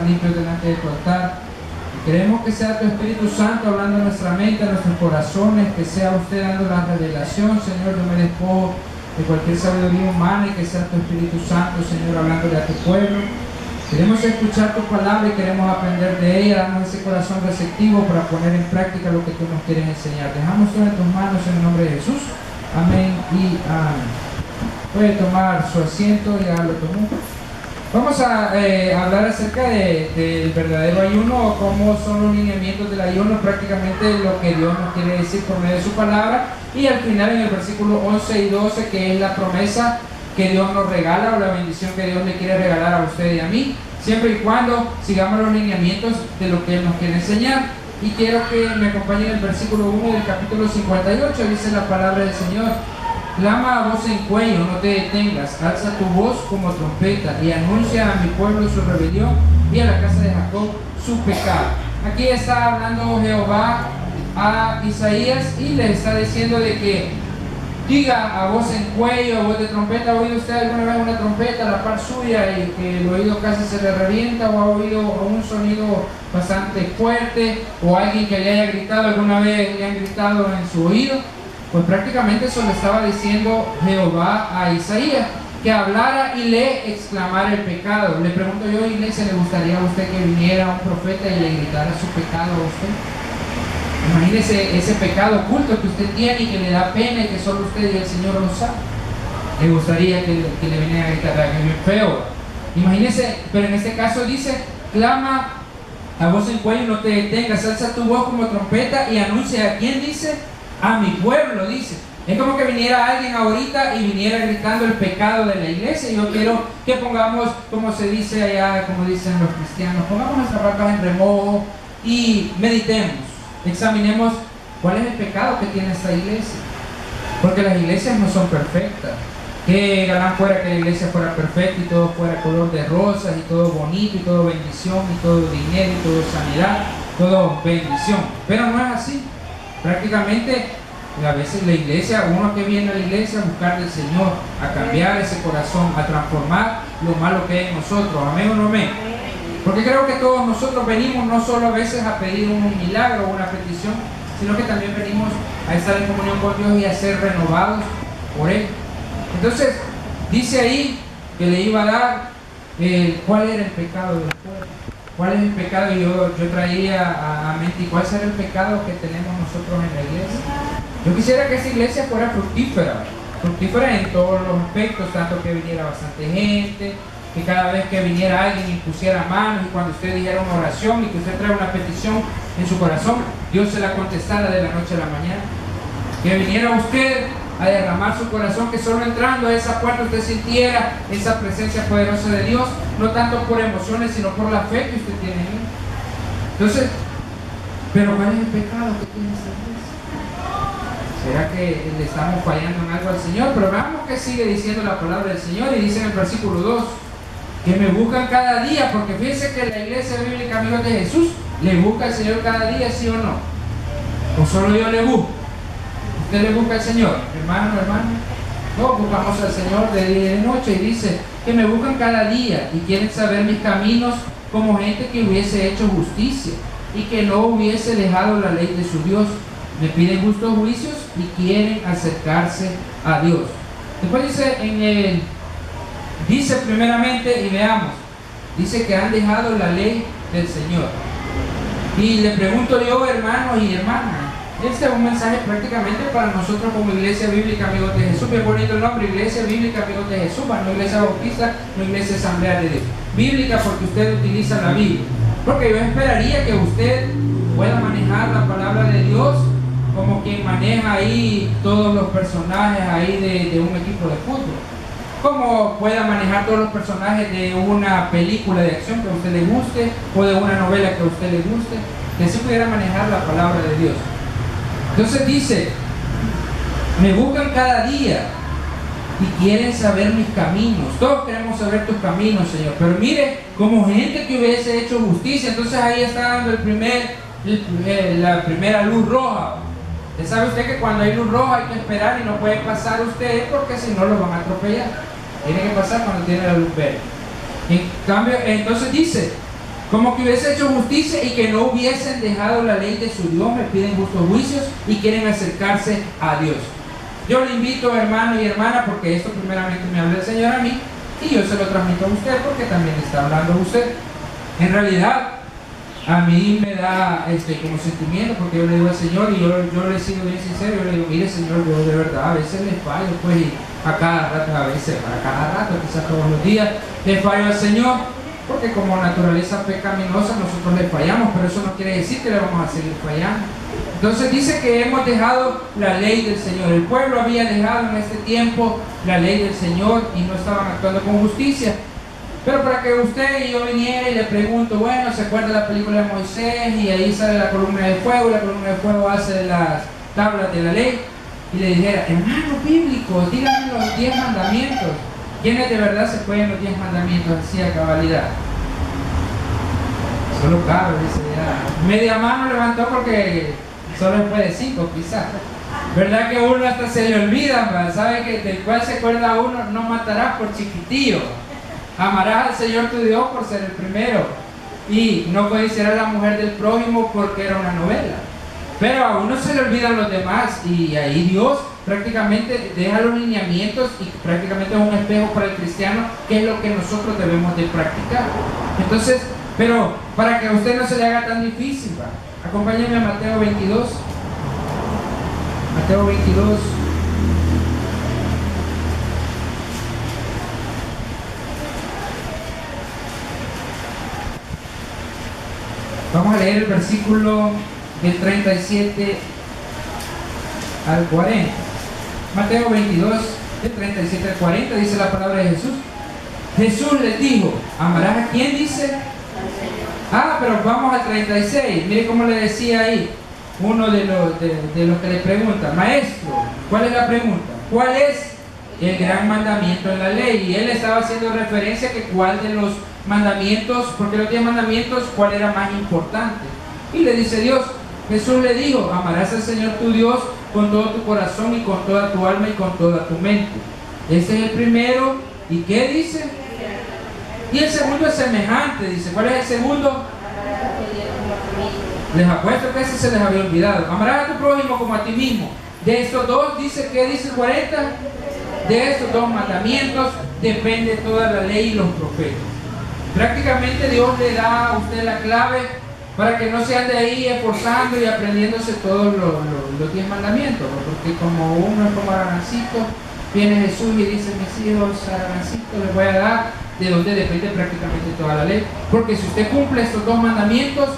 limpios delante de tu altar. Y queremos que sea tu Espíritu Santo hablando en nuestra mente, en nuestros corazones, que sea usted dando la revelación, Señor. Yo me despojo de cualquier sabiduría humana y que sea tu Espíritu Santo, Señor, hablándole a tu pueblo. Queremos escuchar tu palabra y queremos aprender de ella, darnos ese corazón receptivo para poner en práctica lo que tú nos quieres enseñar. Dejamos todo en tus manos en el nombre de Jesús. Amén y amén. Puede tomar su asiento, ya lo tomó. Vamos a hablar acerca del verdadero ayuno, cómo son los lineamientos del ayuno, prácticamente lo que Dios nos quiere decir por medio de su palabra. Y al final en el versículo 11 y 12, que es la promesa que Dios nos regala o la bendición que Dios le quiere regalar a usted y a mí, siempre y cuando sigamos los lineamientos de lo que Él nos quiere enseñar. Y quiero que me acompañen el versículo 1 del capítulo 58, dice la palabra del Señor: clama a voz en cuello, no te detengas, alza tu voz como trompeta y anuncia a mi pueblo su rebelión y a la casa de Jacob su pecado. Aquí está hablando Jehová a Isaías y le está diciendo de que diga a voz en cuello, a voz de trompeta. ¿Ha oído usted alguna vez una trompeta a la par suya y que el oído casi se le revienta? ¿O ha oído un sonido bastante fuerte? ¿O alguien que le haya gritado alguna vez, le han gritado en su oído? Pues prácticamente eso le estaba diciendo Jehová a Isaías, que hablara y le exclamara el pecado. Le pregunto yo, iglesia, ¿le gustaría a usted que viniera un profeta y le gritara su pecado a usted? Imagínese ese pecado oculto que usted tiene y que le da pena y que solo usted y el Señor lo sabe. Le gustaría que le viniera a gritar, que es bien feo. Imagínese, pero en este caso dice: clama a voz en cuello y no te detengas, alza tu voz como trompeta y anuncia. ¿A quién dice? A mi pueblo, dice. Es como que viniera alguien ahorita y viniera gritando el pecado de la iglesia. Yo quiero que pongamos, como se dice allá, como dicen los cristianos, pongamos nuestras barcas en remojo y meditemos, examinemos cuál es el pecado que tiene esta iglesia. Porque las iglesias no son perfectas. Que galán fuera que la iglesia fuera perfecta y todo fuera color de rosas y todo bonito y todo bendición y todo dinero y todo sanidad, todo bendición. Pero no es así. Prácticamente a veces la iglesia, uno que viene a la iglesia a buscar del Señor, a cambiar ese corazón, a transformar lo malo que hay en nosotros. Amén o no amén. Porque creo que todos nosotros venimos no solo a veces a pedir un milagro o una petición, sino que también venimos a estar en comunión con Dios y a ser renovados por Él. Entonces dice ahí que le iba a dar cuál era el pecado del pueblo. ¿Cuál es el pecado? Y yo traía a mente, ¿y cuál será el pecado que tenemos nosotros en la iglesia? Yo quisiera que esa iglesia fuera fructífera en todos los aspectos, tanto que viniera bastante gente, que cada vez que viniera alguien impusiera manos, y cuando usted dijera una oración y que usted trae una petición en su corazón, Dios se la contestara de la noche a la mañana. Que viniera usted a derramar su corazón, que solo entrando a esa puerta usted sintiera esa presencia poderosa de Dios, no tanto por emociones, sino por la fe que usted tiene en Él. Entonces, ¿pero cuál es el pecado que tiene esta iglesia? ¿Será que le estamos fallando en algo al Señor? Pero veamos que sigue diciendo la palabra del Señor, y dice en el versículo 2, que me buscan cada día, porque fíjense que la iglesia bíblica, amigos de Jesús, le busca al Señor cada día, ¿sí o no? ¿O solo yo le busco? ¿Usted le busca al Señor, hermano? No, buscamos al Señor de día y de noche, y dice que me buscan cada día y quieren saber mis caminos como gente que hubiese hecho justicia y que no hubiese dejado la ley de su Dios. Me piden justos juicios y quieren acercarse a Dios. Después dice primeramente, y veamos, dice que han dejado la ley del Señor. Y le pregunto yo, hermanos y hermanas, este es un mensaje prácticamente para nosotros como Iglesia Bíblica Amigos de Jesús. Bien bonito el nombre, Iglesia Bíblica Amigos de Jesús, no Iglesia Bautista, no Iglesia Asamblea de Dios. Bíblica porque usted utiliza la Biblia. Porque yo esperaría que usted pueda manejar la palabra de Dios como quien maneja ahí todos los personajes ahí de un equipo de fútbol. Como pueda manejar todos los personajes de una película de acción que a usted le guste o de una novela que a usted le guste, que así pudiera manejar la palabra de Dios. Entonces dice, me buscan cada día y quieren saber mis caminos. Todos queremos saber tus caminos, Señor. Pero mire, como gente que hubiese hecho justicia, entonces ahí está dando la primera luz roja. Ya sabe usted que cuando hay luz roja hay que esperar y no puede pasar usted porque si no lo van a atropellar. Tiene que pasar cuando tiene la luz verde. En cambio, entonces dice, como que hubiese hecho justicia y que no hubiesen dejado la ley de su Dios, me piden justos juicios y quieren acercarse a Dios. Yo le invito, hermano y hermana, porque esto primeramente me habla el Señor a mí y yo se lo transmito a usted porque también está hablando a usted. En realidad, a mí me da como sentimiento, porque yo le digo al Señor, y yo le sigo bien sincero, yo le digo, mire Señor, yo de verdad a veces le fallo, pues, y a cada rato, quizás todos los días, le fallo al Señor, porque como naturaleza pecaminosa nosotros le fallamos, pero eso no quiere decir que le vamos a seguir fallando. Entonces dice que hemos dejado la ley del Señor. El pueblo había dejado en este tiempo la ley del Señor y no estaban actuando con justicia. Pero para que usted y yo viniera y le pregunto, bueno, ¿se acuerda de la película de Moisés? Y ahí sale la columna de fuego, y la columna de fuego hace las tablas de la ley. Y le dijera, hermano bíblico, díganme los 10 mandamientos. ¿Quiénes de verdad se pueden los 10 mandamientos así a cabalidad? Solo Carlos, dice ya. Media mano levantó porque solo después de 5 quizás. ¿Verdad que uno hasta se le olvida? ¿Va? ¿Sabe que del cual se acuerda uno? No matarás por chiquitillo. Amarás al Señor tu Dios por ser el primero. Y no codiciarás a la mujer del prójimo porque era una novela. Pero a uno se le olvidan los demás y ahí Dios prácticamente deja los lineamientos y prácticamente es un espejo para el cristiano, que es lo que nosotros debemos de practicar. Entonces, pero para que a usted no se le haga tan difícil, ¿va? Acompáñenme a Mateo 22. Mateo 22. Vamos a leer el versículo del 37 al 40. Mateo 22, del 37 al 40, dice la palabra de Jesús. Jesús les dijo, ¿amarás a quién? Dice. Pero vamos al 36. Mire cómo le decía ahí uno de los que le pregunta, maestro, ¿cuál es la pregunta? ¿Cuál es el gran mandamiento en la ley? Y él estaba haciendo referencia a que cuál de los mandamientos, porque los 10 mandamientos, cuál era más importante. Y le dice Dios, Jesús le dijo, amarás al Señor tu Dios con todo tu corazón y con toda tu alma y con toda tu mente. Ese es el primero. ¿Y qué dice? Y el segundo es semejante, dice. ¿Cuál es el segundo? Les apuesto que ese se les había olvidado. Amarás a tu prójimo como a ti mismo. De estos dos, dice, ¿qué dice el 40? De estos dos mandamientos depende toda la ley y los profetas. Prácticamente Dios le da a usted la clave para que no se ande ahí esforzando y aprendiéndose todos los 10 mandamientos, porque como uno es como Arancito, viene Jesús y dice, mis hijos, Arancito les voy a dar, de donde depende prácticamente toda la ley, porque si usted cumple estos 2 mandamientos,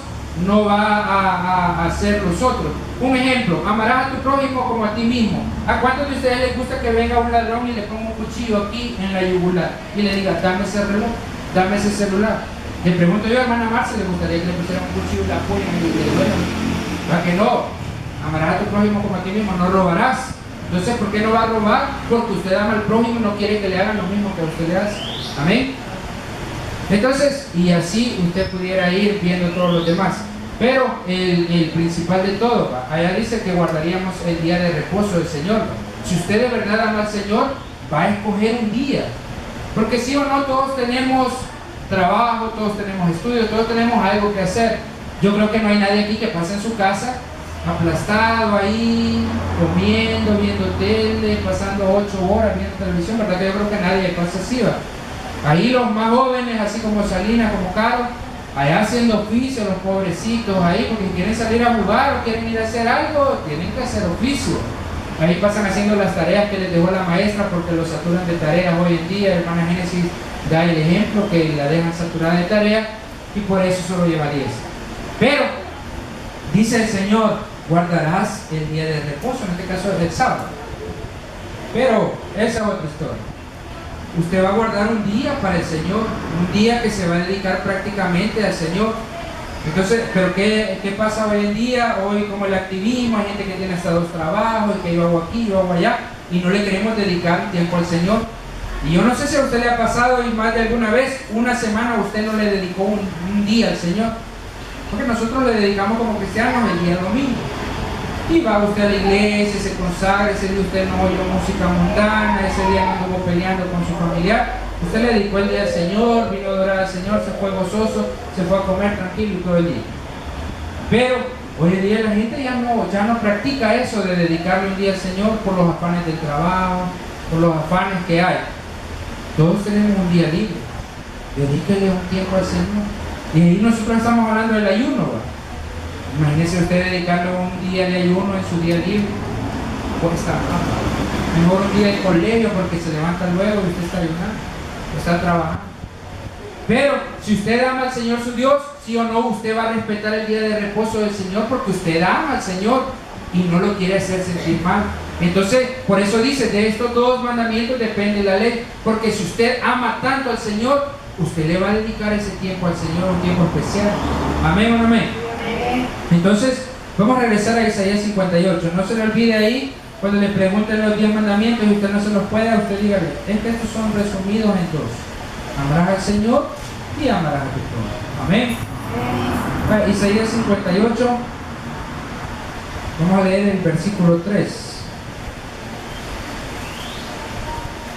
no va a hacer los otros. Un ejemplo, amarás a tu prójimo como a ti mismo. ¿A cuántos de ustedes les gusta que venga un ladrón y le ponga un cuchillo aquí en la yugular y le diga, dame ese reloj, dame ese celular? Le pregunto yo a hermana Marcia, ¿le gustaría que le pusieran un cuchillo y la ponen y le bueno, ¿para que no? Amarás a tu prójimo como a ti mismo, no robarás. Entonces, ¿por qué no va a robar? Porque usted ama al prójimo y no quiere que le hagan lo mismo que a usted le hace. Amén. Entonces, y así usted pudiera ir viendo todos los demás. Pero el principal de todo, allá dice que guardaríamos el día de reposo del Señor. Si usted de verdad ama al Señor, va a escoger un día. Porque sí o no, todos tenemos trabajo, todos tenemos estudios, todos tenemos algo que hacer. Yo creo que no hay nadie aquí que pase en su casa aplastado ahí, comiendo, viendo tele, pasando 8 horas viendo televisión, ¿verdad? Que yo creo que nadie pasa así, ¿va? Ahí los más jóvenes, así como Salinas, como Caro, allá haciendo oficio, los pobrecitos ahí, porque quieren salir a jugar o quieren ir a hacer algo, tienen que hacer oficio. Ahí pasan haciendo las tareas que les dejó la maestra porque los saturan de tareas hoy en día. Hermana Génesis da el ejemplo que la dejan saturada de tareas y por eso solo lleva 10. Pero, dice el Señor, guardarás el día de reposo, en este caso el sábado. Pero, esa es otra historia. Usted va a guardar un día para el Señor, un día que se va a dedicar prácticamente al Señor. Entonces, ¿pero qué pasa hoy en día? Hoy como el activismo, hay gente que tiene hasta 2 trabajos, y que yo hago aquí, yo hago allá, y no le queremos dedicar tiempo al Señor. Y yo no sé si a usted le ha pasado y más de alguna vez, una semana usted no le dedicó un día al Señor. Porque nosotros le dedicamos como cristianos el día domingo. Y va usted a la iglesia, se consagra, ese día usted no oyó música mundana, ese día no estuvo peleando con su familiar. Usted le dedicó el día al Señor, vino a adorar al Señor, se fue gozoso, se fue a comer tranquilo y todo el día. Pero hoy en día la gente ya no practica eso de dedicarle un día al Señor por los afanes del trabajo, por los afanes que hay. Todos tenemos un día libre. Dedíquele un tiempo al Señor. Y ahí nosotros estamos hablando del ayuno, ¿va? Imagínese usted dedicarle un día de ayuno en su día libre. Cuesta más. Mejor un día de colegio porque se levanta luego y usted está ayunando, está trabajando. Pero si usted ama al Señor su Dios, sí o no, usted va a respetar el día de reposo del Señor porque usted ama al Señor y no lo quiere hacer sentir mal. Entonces, por eso dice, de estos dos mandamientos depende la ley, porque si usted ama tanto al Señor, usted le va a dedicar ese tiempo al Señor, un tiempo especial. Amén o no amén. Entonces, vamos a regresar a Isaías 58. No se le olvide ahí, cuando le pregunten los 10 mandamientos y usted no se los puede, usted dígale, es que estos son resumidos en dos. Amarás al Señor y amarás a tu prójimo. Amén. Bueno, Isaías 58, vamos a leer el versículo 3.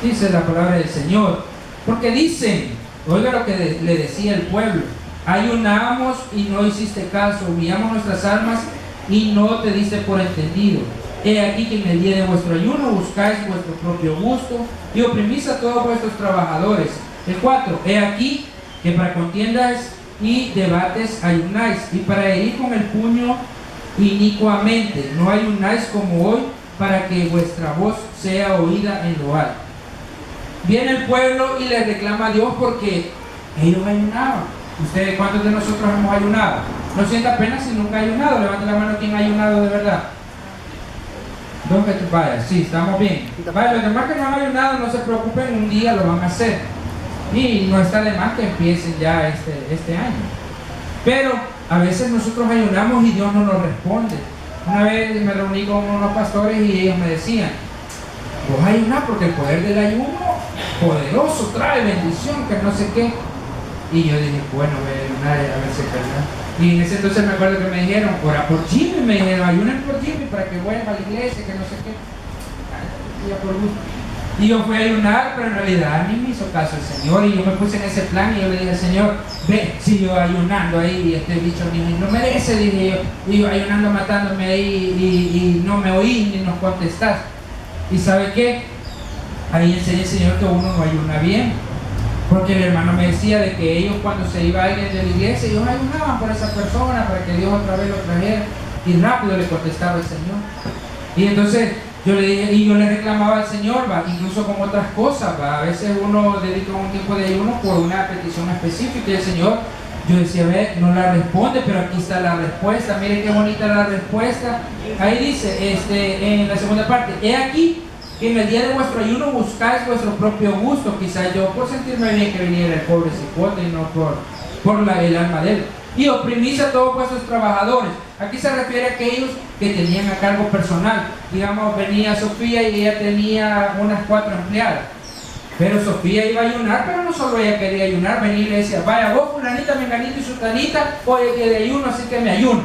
Dice la palabra del Señor, porque dicen, oiga lo que le decía el pueblo, ayunamos y no hiciste caso, humillamos nuestras almas y no te diste por entendido. He aquí que en el día de vuestro ayuno buscáis vuestro propio gusto y oprimís a todos vuestros trabajadores. El 4, he aquí que para contiendas y debates ayunáis, y para herir con el puño inicuamente. No ayunáis como hoy, para que vuestra voz sea oída en lo alto. Viene el pueblo y le reclama a Dios porque ellos ayunaban. ¿Ustedes cuántos de nosotros hemos ayunado? No sienta pena si nunca ha ayunado. Levante la mano quien ha ayunado de verdad. ¿Dónde tú vayas? Sí, estamos bien. Vaya, los demás que no han ayunado, no se preocupen, un día lo van a hacer. Y no está de más que empiecen ya este año. Pero a veces nosotros ayunamos y Dios no nos responde. Una vez me reuní con unos pastores y ellos me decían, vos ayunás porque el poder del ayuno poderoso trae bendición, que no sé qué. Y yo dije, bueno, voy a ayunar a ver si es verdad. Y en ese entonces me acuerdo que me dijeron, ora por Jimmy, me dijeron, ayunen por Jimmy para que vuelva a la iglesia, que no sé qué. Y yo fui a ayunar, pero en realidad ni me hizo caso el Señor. Y yo me puse en ese plan y yo le dije al Señor, ve, sigo ayunando ahí y este bicho ni no merece, dije yo. Y yo ayunando, matándome ahí y no me oí ni nos contestás. ¿Y sabe qué? Ahí enseñé el Señor que uno no ayuna bien. Porque el hermano me decía de que ellos cuando se iba alguien de la iglesia, ellos ayunaban por esa persona para que Dios otra vez lo trajera. Y rápido le contestaba el Señor. Y entonces yo le dije, y yo le reclamaba al Señor, ¿va? Incluso con otras cosas, ¿va? A veces uno dedica un tiempo de ayuno por una petición específica y el Señor, yo decía, ve, no la responde, pero aquí está la respuesta. Mire qué bonita la respuesta. Ahí dice, en la segunda parte, he aquí que en el día de vuestro ayuno buscáis vuestro propio gusto. Quizás yo por sentirme bien que viniera el pobre cipote y no por el alma de él. Y oprimís a todos vuestros trabajadores. Aquí se refiere a aquellos que tenían a cargo personal. Digamos, venía Sofía y ella tenía unas 4 empleadas. Pero Sofía iba a ayunar, pero no solo ella quería ayunar, venía y le decía, vaya vos, fulanita, menganito y sutanita, hoy es día de ayuno, así que me ayuno.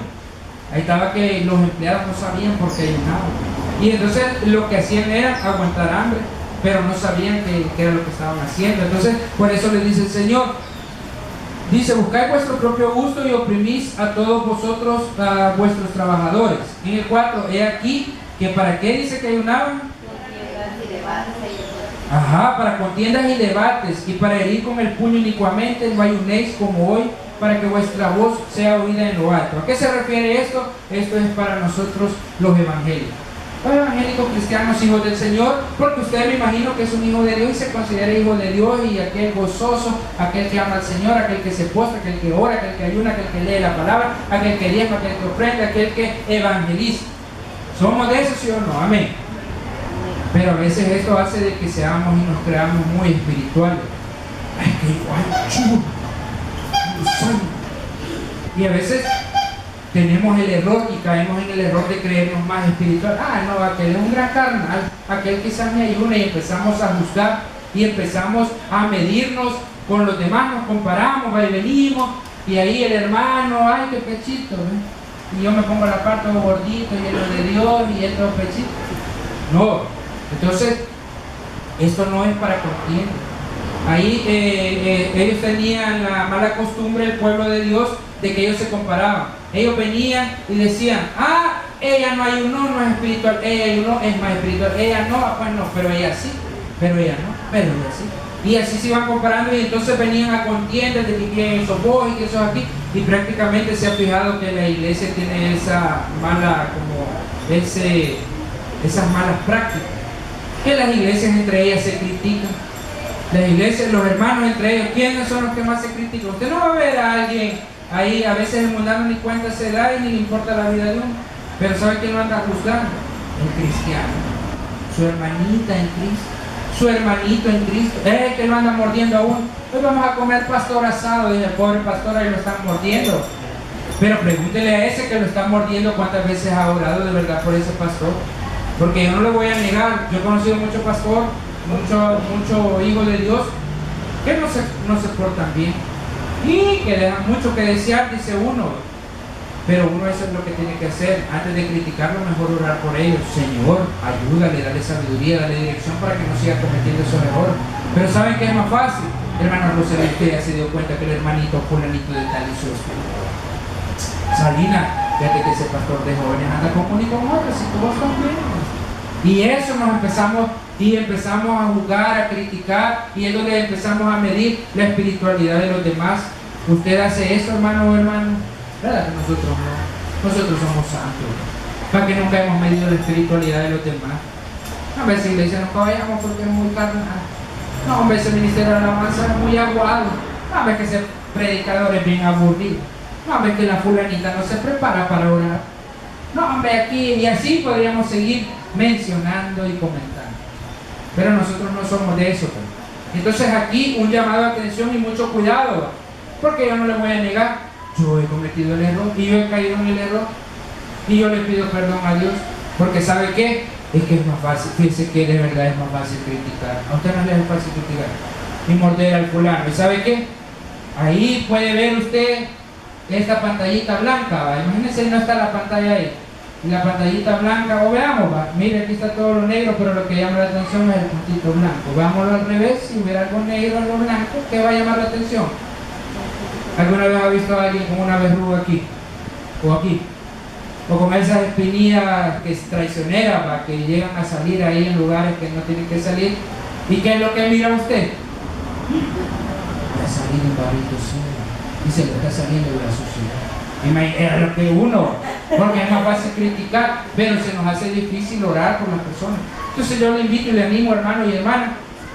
Ahí estaba que los empleados no sabían por qué ayunaban. Y entonces lo que hacían era aguantar hambre, pero no sabían qué era lo que estaban haciendo. Entonces, por eso le dice el Señor, dice, buscáis vuestro propio gusto y oprimís a todos vosotros, a vuestros trabajadores. En el 4, he aquí, que para qué dice que ayunaban. Ajá, para contiendas y debates, y para herir con el puño inicuamente, no ayunéis como hoy, para que vuestra voz sea oída en lo alto. ¿A qué se refiere esto? Esto es para nosotros los evangélicos. Los evangélicos cristianos, hijos del Señor, porque usted me imagino que es un hijo de Dios y se considera hijo de Dios, y aquel gozoso, aquel que ama al Señor, aquel que se postra, aquel que ora, aquel que ayuna, aquel que lee la palabra, aquel que diezma, aquel que ofrenda, aquel que evangeliza. ¿Somos de esos, sí o no? Amén. Pero a veces esto hace de que seamos y nos creamos muy espirituales. Ay, que igual, chulo. Y a veces tenemos el error y caemos en el error de creernos más espiritual. Ah, no, aquel es un gran carnal, aquel quizás me ayuna, y empezamos a juzgar y empezamos a medirnos con los demás, nos comparamos, va y venimos, y ahí el hermano, ay, qué pechito, ¿eh? Y yo me pongo la parte todo gordito, lleno de Dios, y él todo pechito. No, entonces, esto no es para contienda. Ahí ellos tenían la mala costumbre, el pueblo de Dios, de que ellos se comparaban. Ellos venían y decían, ah, ella no ayunó, no es espiritual, ella ayunó, es más espiritual, ella no, pues no, pero ella sí, pero ella no, pero ella sí. Y así se iban comparando y entonces venían a contiendas de que quién sos vos y quién sos aquí. Y prácticamente se ha fijado que la iglesia tiene esa mala, como esas malas prácticas. Que las iglesias entre ellas se critican. Las iglesias, los hermanos entre ellos, ¿quiénes son los que más se critican? Usted no va a ver a alguien ahí, a veces el mundano ni cuenta se da y ni le importa la vida de uno. Pero ¿sabe quién lo anda juzgando? El cristiano. Su hermanita en Cristo. Su hermanito en Cristo. Es el que lo anda mordiendo a uno. Hoy vamos a comer pastor asado. Dice el pobre pastor, ahí lo están mordiendo. Pero pregúntele a ese que lo está mordiendo cuántas veces ha orado de verdad por ese pastor. Porque yo no le voy a negar. Yo he conocido mucho pastor, mucho hijo de Dios que no se portan bien y que dejan mucho que desear, dice uno. Pero uno eso es lo que tiene que hacer. Antes de criticarlo, mejor orar por ellos. Señor, ayúdale, dale sabiduría, dale dirección para que no siga cometiendo esos errores. Pero ¿saben qué es más fácil? Hermano Rosario, usted ya se dio cuenta que el hermanito fulanito de tal hizo esto. Salina, fíjate que ese pastor de jóvenes anda con uno y con otro, si todos están bien. Y eso nos empezamos a jugar, a criticar, y es donde empezamos a medir la espiritualidad de los demás. Usted hace eso, hermano o hermano, ¿verdad? Nosotros no. Nosotros somos santos, para que nunca hemos medido la espiritualidad de los demás. A veces iglesia no vayamos porque es muy carnal. No, hombre, ese ministerio de alabanza es muy aguado. No, hombre, que ese predicador es bien aburrido. No, hombre, que la fulanita no se prepara para orar. No, hombre, aquí y así podríamos seguir mencionando y comentando. Pero nosotros no somos de eso. Entonces aquí un llamado de atención y mucho cuidado, porque yo no le voy a negar, yo he cometido el error y yo he caído en el error y yo le pido perdón a Dios, porque ¿sabe qué? Es que es más fácil, fíjense que de verdad es más fácil criticar. A usted no le es fácil criticar y morder al fulano. ¿Y sabe qué? Ahí puede ver usted esta pantallita blanca, ¿va? Imagínense, no está la pantalla ahí. Y la pantallita blanca, o veamos, ¿va? Mire, aquí está todo lo negro, pero lo que llama la atención es el puntito blanco. Veámoslo al revés, si hubiera algo negro en lo blanco, ¿qué va a llamar la atención? ¿Alguna vez ha visto a alguien con una verruga aquí? O aquí. O con esas espinillas que es traicionera, ¿va? Que llegan a salir ahí en lugares que no tienen que salir. ¿Y qué es lo que mira usted? Va a salir un barrito sucio. Y se le está saliendo de la suciedad. Es lo que uno, porque es más fácil criticar, pero se nos hace difícil orar por las personas. Entonces yo le invito y le animo, hermano y hermana,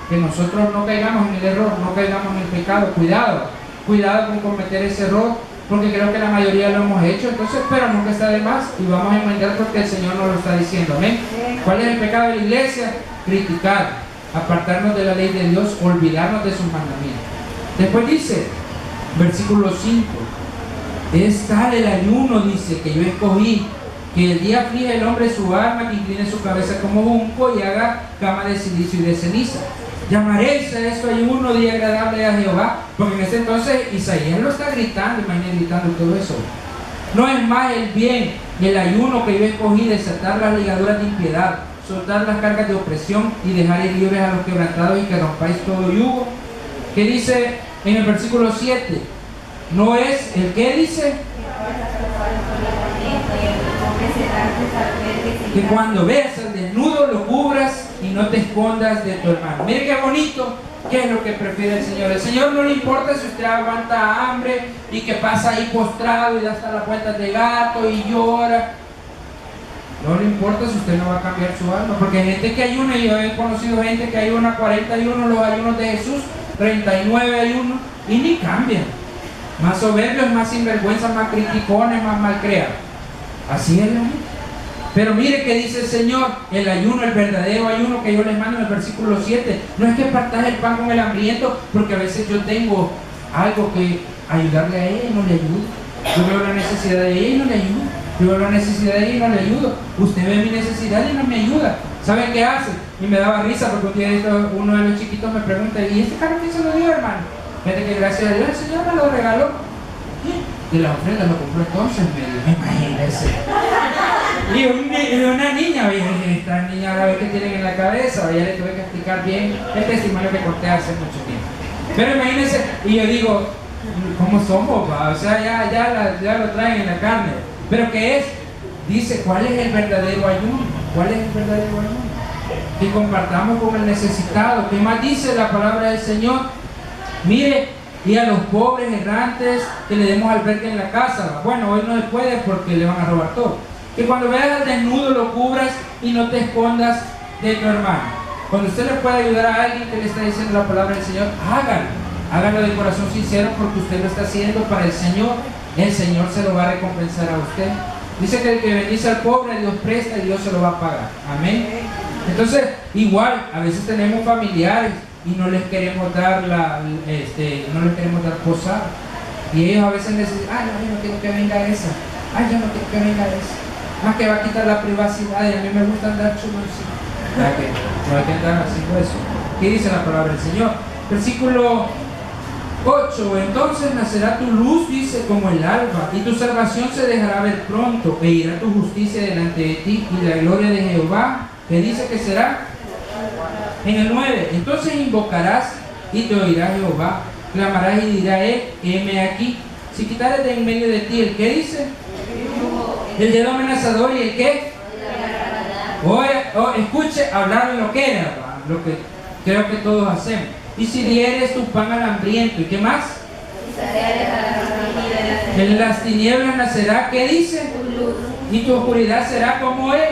que nosotros no caigamos en el error, no caigamos en el pecado. Cuidado con cometer ese error, porque creo que la mayoría lo hemos hecho. Entonces, pero nunca está de más y vamos a enmendar porque el Señor nos lo está diciendo. Amén. ¿Cuál es el pecado de la iglesia? Criticar, apartarnos de la ley de Dios, olvidarnos de sus mandamientos. Después dice, versículo 5, es tal el ayuno, dice, que yo escogí, que el día aflige el hombre su alma, que incline su cabeza como junco y haga cama de silicio y de ceniza. Llamaréis a eso ayuno, día agradable a Jehová, porque en ese entonces Isaías lo está gritando, imagínate gritando todo eso. No es más el bien, el ayuno que yo escogí, desatar las ligaduras de impiedad, soltar las cargas de opresión y dejar ir libres a los quebrantados y que rompáis todo yugo. ¿Qué dice en el versículo 7? No es el que dice que cuando veas al desnudo lo cubras y no te escondas de tu hermano. Mire qué bonito. ¿Qué es lo que prefiere el Señor? El Señor no le importa si usted aguanta hambre y que pasa ahí postrado y da hasta las puertas de gato y llora. No le importa si usted no va a cambiar su alma, porque hay gente que ayuna, y yo he conocido gente que ayuna 41 los ayunos de Jesús, 39 ayunos y ni cambian. Más soberbios, más sinvergüenza, más criticones, más malcriados. Así es la gente. Pero mire que dice el Señor, el ayuno, el verdadero ayuno que yo les mando en el versículo 7, no es que partas el pan con el hambriento, porque a veces yo tengo algo que ayudarle a ella y no le ayudo. Yo veo la necesidad de ella y no le ayudo. Yo veo la necesidad de ella y no le ayudo. Usted ve mi necesidad y no me ayuda. ¿Saben qué hace? Y me daba risa porque un día uno de los chiquitos me pregunta, ¿y este carro quién se lo dio, hermano? Fíjate que gracias a Dios el Señor me lo regaló. Y la ofrenda lo compró entonces, imagínense. Y una niña, esta niña ahora ve que tienen en la cabeza, ya le tuve que explicar bien el testimonio que conté hace mucho tiempo. Pero imagínense, y yo digo, ¿cómo somos? Pa? O sea, ya lo traen en la carne. ¿Pero qué es? Dice, ¿cuál es el verdadero ayuno? ¿Cuál es el verdadero ayuno? Que compartamos con el necesitado. ¿Qué más dice la palabra del Señor? Mire, y a los pobres errantes que le demos albergue en la casa. Bueno, hoy no se puede porque le van a robar todo. Que cuando veas al desnudo lo cubras y no te escondas de tu hermano. Cuando usted le puede ayudar a alguien que le está diciendo la palabra del Señor, hágalo de corazón sincero, porque usted lo está haciendo para el Señor se lo va a recompensar a usted. Dice que el que bendice al pobre, Dios presta y Dios se lo va a pagar. Amén. Entonces, igual, a veces tenemos familiares y no les queremos dar posada. Y ellos a veces necesitan, yo no quiero que venga esa. Yo no quiero que venga esa. Más que va a quitar la privacidad y a mí me gusta andar chuloncito. No hay que andar haciendo eso. ¿Qué dice la palabra del Señor? Versículo 8. Entonces nacerá tu luz, dice, como el alba, y tu salvación se dejará ver pronto, e irá tu justicia delante de ti, y la gloria de Jehová, que dice que será. En el 9. Entonces invocarás y te oirá Jehová, clamarás y dirá él, heme aquí. Si quitares de en medio de ti el que dice, el dedo amenazador y el que escuche, hablar lo que era, lo que creo que todos hacemos. Y si dieres tu pan al hambriento, ¿y qué más? En las tinieblas nacerá, ¿qué dice? Y tu oscuridad será como él.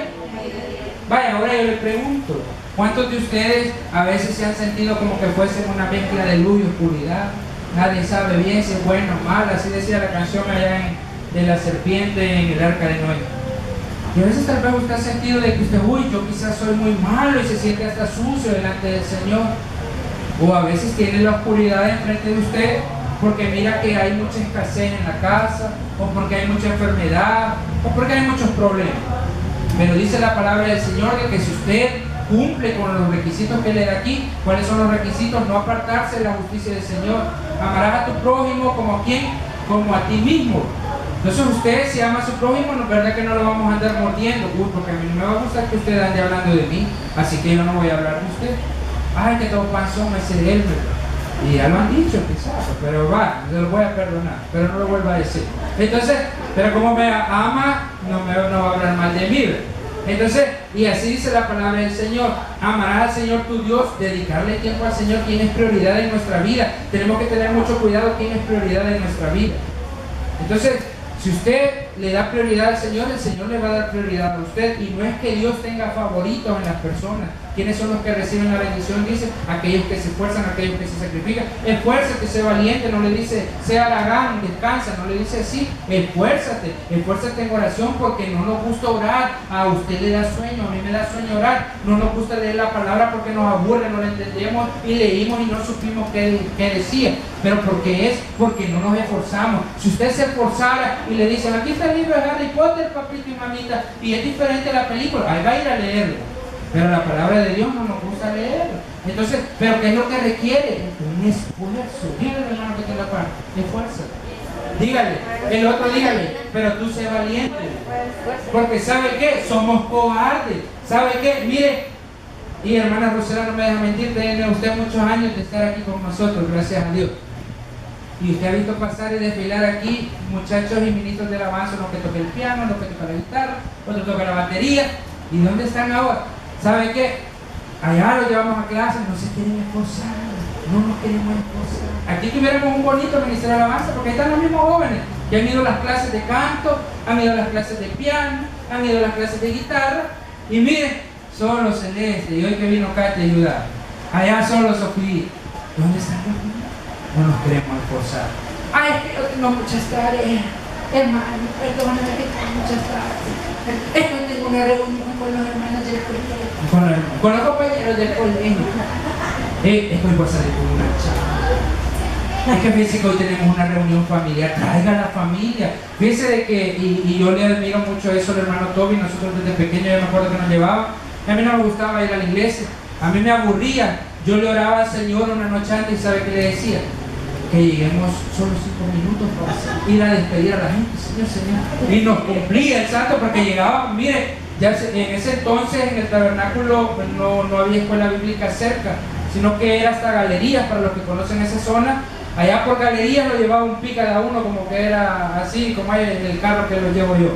Vaya, ahora yo le pregunto, ¿cuántos de ustedes a veces se han sentido como que fuesen una mezcla de luz y oscuridad? Nadie sabe bien si es bueno o malo, así decía la canción allá de la serpiente en el arca de Noé. Y a veces tal vez usted ha sentido de que usted, yo quizás soy muy malo y se siente hasta sucio delante del Señor. O a veces tiene la oscuridad enfrente de usted porque mira que hay mucha escasez en la casa, o porque hay mucha enfermedad, o porque hay muchos problemas. Pero dice la palabra del Señor de que si usted cumple con los requisitos que le da aquí, ¿cuáles son los requisitos? No apartarse de la justicia del Señor. Amarás a tu prójimo como a quién, como a ti mismo. Entonces usted, si ama a su prójimo, no es verdad que no lo vamos a andar mordiendo, porque a mí no me va a gustar que usted ande hablando de mí, así que yo no voy a hablar de usted. Que todo panzón es él, y ya lo han dicho quizás, pero se lo voy a perdonar, pero no lo vuelvo a decir. Entonces, pero como me ama, no va a hablar mal de mí, ¿verdad? Entonces, y así dice la palabra del Señor, amarás al Señor tu Dios, dedicarle tiempo al Señor, quien es prioridad en nuestra vida. Tenemos que tener mucho cuidado quién es prioridad en nuestra vida. Entonces, si usted le da prioridad al Señor, el Señor le va a dar prioridad a usted. Y no es que Dios tenga favoritos en las personas. ¿Quiénes son los que reciben la bendición? Dice, aquellos que se esfuerzan, aquellos que se sacrifican. Esfuérzate, sé valiente, no le dice, sea haragán, descansa, no le dice así. Esfuérzate en oración, porque no nos gusta orar. A usted le da sueño, a mí me da sueño orar. No nos gusta leer la palabra porque nos aburre, no la entendemos y leímos y no supimos qué decía. Pero porque no nos esforzamos. Si usted se esforzara y le dicen, aquí está el libro de Harry Potter, papito y mamita, y es diferente la película, ahí va a ir a leerlo. Pero la palabra de Dios no nos gusta leerlo. Entonces, ¿pero qué es lo que requiere? Un esfuerzo. Dígale, hermano, que te la parte. Esfuerzo. Dígale. El otro dígale, pero tú sé valiente. Porque ¿sabe qué? Somos cobardes. ¿Sabe qué? Mire, y hermana Rosela no me deja mentir, tiene usted muchos años de estar aquí con nosotros, gracias a Dios. Y usted ha visto pasar y desfilar aquí muchachos y ministros de alabanza, los que tocan el piano, los que tocan la guitarra, otros tocan la batería. ¿Y dónde están ahora? ¿Sabe qué? Allá los llevamos a clases, no se quieren esforzar, no nos queremos esforzar. Aquí tuviéramos un bonito ministerio de alabanza, porque ahí están los mismos jóvenes que han ido a las clases de canto, han ido a las clases de piano, han ido a las clases de guitarra, y miren, solo Celeste, y hoy que vino Katy a ayudar, allá solo Sofía. ¿Dónde están los niños? No nos queremos esforzar. Es que yo tengo muchas tareas, hermano, perdóname que tengo muchas tareas. Es que tengo una reunión con los hermanos del colegio, con los compañeros del colegio. Es que hoy voy a salir con una chava. Es que fíjense que hoy tenemos una reunión familiar, traiga a la familia. Fíjense de que, y yo le admiro mucho eso al hermano Toby, nosotros desde pequeños yo me acuerdo que nos llevaba. A mí no me gustaba ir a la iglesia, a mí me aburría. Yo le oraba al Señor una noche antes y ¿sabe qué le decía? Que lleguemos solo 5 minutos para ir a despedir a la gente, Señor. Y nos cumplía el santo porque llegaba, mire, ya en ese entonces en el tabernáculo no había escuela bíblica cerca. sino que era hasta Galerías, para los que conocen esa zona. Allá por Galerías lo llevaba un pica de a uno, como que era así, como hay en el carro que lo llevo yo.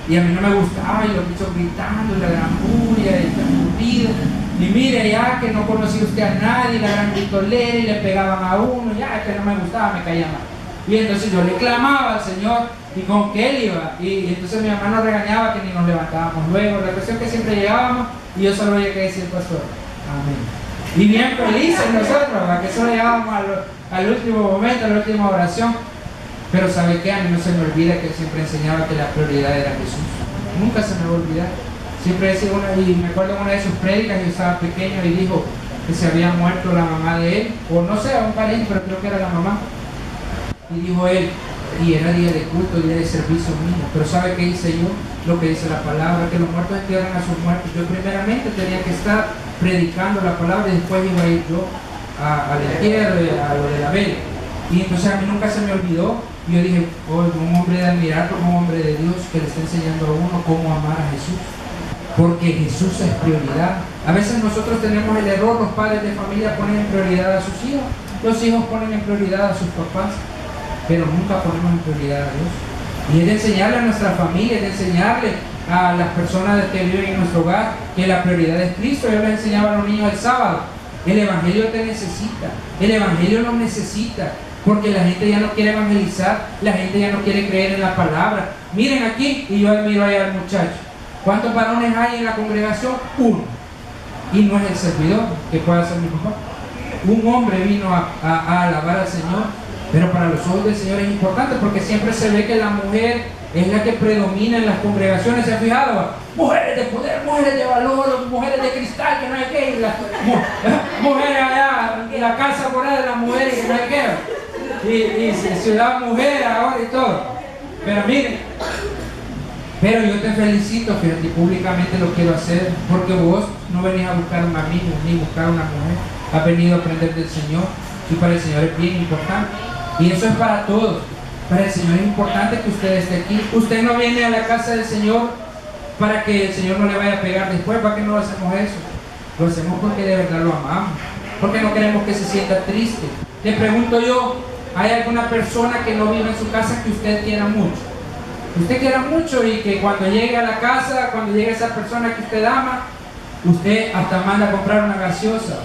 Y a mí no me gustaba, y los bichos gritando, y la gran bulla, y el ruido. Y mire, ya que no conocía usted a nadie, la gran gritolera, y le pegaban a uno, ya que no me gustaba, me caía mal. Y entonces yo le clamaba al Señor, y con que Él iba. Y entonces mi mamá nos regañaba que ni nos levantábamos luego. La cuestión es que siempre llegábamos, y yo solo oía que decía el pastor, amén. Y bien felices nosotros, ¿verdad? Que solo llegábamos al último momento, a la última oración. Pero ¿sabe qué? A mí no se me olvida que Él siempre enseñaba que la prioridad era Jesús. Nunca se me va a olvidar. Siempre decía y me acuerdo de una de sus prédicas, yo estaba pequeño y dijo que se había muerto la mamá de él, o no sé, un pariente, pero creo que era la mamá. Y dijo él, y era día de culto, día de servicio mío. Pero ¿sabe qué hice yo? Lo que dice la palabra, que los muertos entierran a sus muertos. Yo primeramente tenía que estar predicando la palabra y después iba a ir yo al entierro, a lo de la vela. Y entonces a mí nunca se me olvidó. Y yo dije, oh, un hombre de admirar, como un hombre de Dios que le está enseñando a uno cómo amar a Jesús. Porque Jesús es prioridad. A veces nosotros tenemos el error, los padres de familia ponen en prioridad a sus hijos, los hijos ponen en prioridad a sus papás, pero nunca ponemos en prioridad a Dios. Y es de enseñarle a nuestra familia, es de enseñarle a las personas que viven en nuestro hogar que la prioridad es Cristo. Yo les enseñaba a los niños el sábado, el Evangelio te necesita, el Evangelio nos necesita, porque la gente ya no quiere evangelizar, la gente ya no quiere creer en la palabra. Miren aquí, y yo admiro allá al muchacho. ¿Cuántos varones hay en la congregación? Uno. Y no es el servidor que pueda ser mi papá. Un hombre vino a alabar al Señor, pero para los ojos del Señor es importante, porque siempre se ve que la mujer es la que predomina en las congregaciones. ¿Se ha fijado? Mujeres de poder, mujeres de valor, mujeres de cristal, que no hay que ir, mujeres allá, y la casa por ahí de las mujeres, que no hay que y ciudad mujer ahora y todo. Pero miren, pero yo te felicito, fíjate, y públicamente lo quiero hacer, porque vos no venís a buscar un amigo ni buscar una mujer, has venido a aprender del Señor, y para el Señor es bien importante, y eso es para todos. Para el Señor es importante que usted esté aquí. Usted no viene a la casa del Señor para que el Señor no le vaya a pegar después. ¿Para qué no hacemos eso? Lo hacemos porque de verdad lo amamos, porque no queremos que se sienta triste. Le pregunto yo, ¿hay alguna persona que no vive en su casa que usted quiera mucho? Usted quiera mucho, y que cuando llegue a la casa, cuando llegue esa persona que usted ama, usted hasta manda a comprar una gaseosa,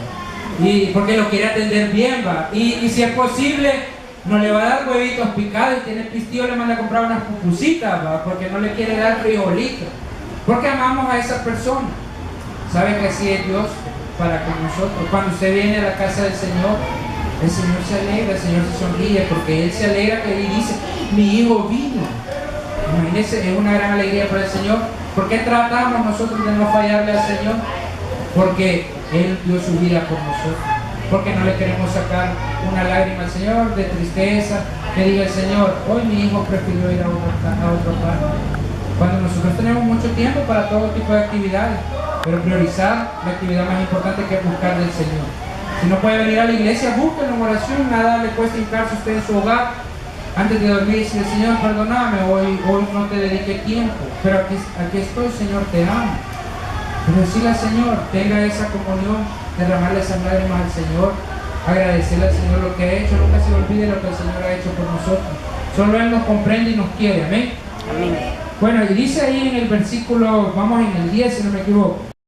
y porque lo quiere atender bien, va. Y si es posible, no le va a dar huevitos picados, y tiene pistillo, le manda a comprar unas pupusitas, ¿va? Porque no le quiere dar frijolitos, porque amamos a esa persona. ¿Sabe que así es Dios para con nosotros? Cuando usted viene a la casa del Señor, el Señor se alegra, el Señor se sonríe, porque Él se alegra y dice, mi hijo vino. Imagínense, es una gran alegría para el Señor. ¿Por qué tratamos nosotros de no fallarle al Señor? Porque Él dio su vida por nosotros. Porque no le queremos sacar una lágrima al Señor de tristeza, que diga el Señor, hoy mi hijo prefirió ir a otro parte. Cuando nosotros tenemos mucho tiempo para todo tipo de actividades, pero priorizar la actividad más importante que es buscar del Señor. Si no puede venir a la iglesia, búsquenlo en oración. Nada le cuesta hincarse usted en su hogar antes de dormir y decirle, Señor, perdóname, hoy no te dediqué tiempo, pero aquí estoy, Señor, te amo. Pero decirle al Señor, tenga esa comunión, derramarle esas lágrimas al Señor, agradecerle al Señor lo que ha hecho. Nunca se olvide lo que el Señor ha hecho por nosotros. Solo Él nos comprende y nos quiere, amén. Amén. Bueno, y dice ahí en el versículo, vamos en el 10 si no me equivoco.